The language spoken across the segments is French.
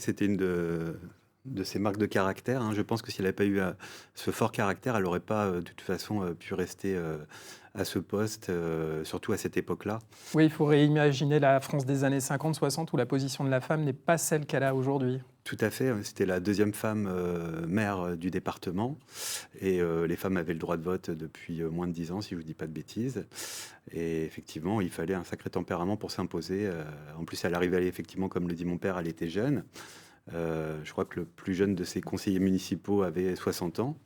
C'était une de ses marques de caractère, hein. Je pense que si elle avait pas eu, ce fort caractère, elle aurait pas, de toute façon, pu rester, à ce poste, surtout à cette époque-là. Oui, il faut réimaginer la France des années 50-60 où la position de la femme n'est pas celle qu'elle a aujourd'hui. Tout à fait, c'était la deuxième femme, maire, du département et les femmes avaient le droit de vote depuis, moins de 10 ans, si je ne dis pas de bêtises et effectivement, il fallait un sacré tempérament pour s'imposer, en plus, elle arrivait effectivement, comme le dit mon père, elle était jeune. Je crois que le plus jeune de ses conseillers municipaux avait 60 ans.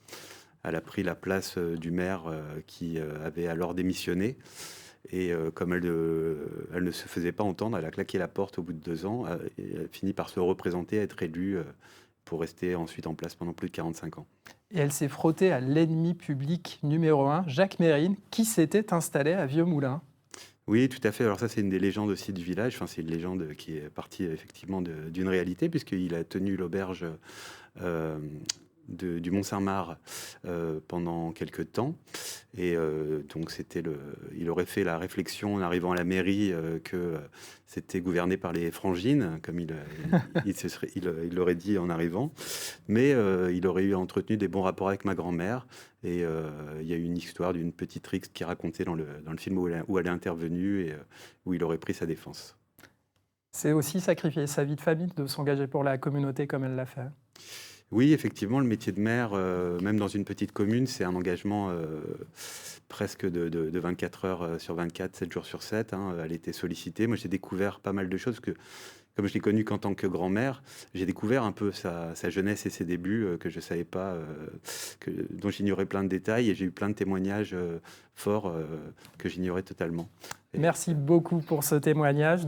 Elle a pris la place, du maire, qui, avait alors démissionné et comme elle ne se faisait pas entendre, elle a claqué la porte au bout de 2 ans, et elle a fini par se représenter, être élue, pour rester ensuite en place pendant plus de 45 ans. Et elle s'est frottée à l'ennemi public numéro un, Jacques Mérine, qui s'était installé à Vieux-Moulins. Oui, tout à fait. Alors ça, c'est une des légendes aussi du village. Enfin, c'est une légende qui est partie effectivement d'une réalité, puisqu'il a tenu l'auberge du Mont-Saint-Marc pendant quelques temps. Et donc, il aurait fait la réflexion en arrivant à la mairie que c'était gouverné par les frangines, comme il l'aurait dit en arrivant. Mais il aurait eu entretenu des bons rapports avec ma grand-mère. Et il y a eu une histoire d'une petite rixe qui est racontée dans le film où elle est intervenue et où il aurait pris sa défense. C'est aussi sacrifier sa vie de famille de s'engager pour la communauté comme elle l'a fait. Oui, effectivement, le métier de maire, même dans une petite commune, c'est un engagement presque de 24 heures sur 24, 7 jours sur 7, hein. Elle était sollicitée. Moi, j'ai découvert pas mal de choses que, comme je l'ai connu qu'en tant que grand-mère, j'ai découvert un peu sa jeunesse et ses débuts que je ne savais pas, dont j'ignorais plein de détails et j'ai eu plein de témoignages forts que j'ignorais totalement. Et Merci beaucoup pour ce témoignage.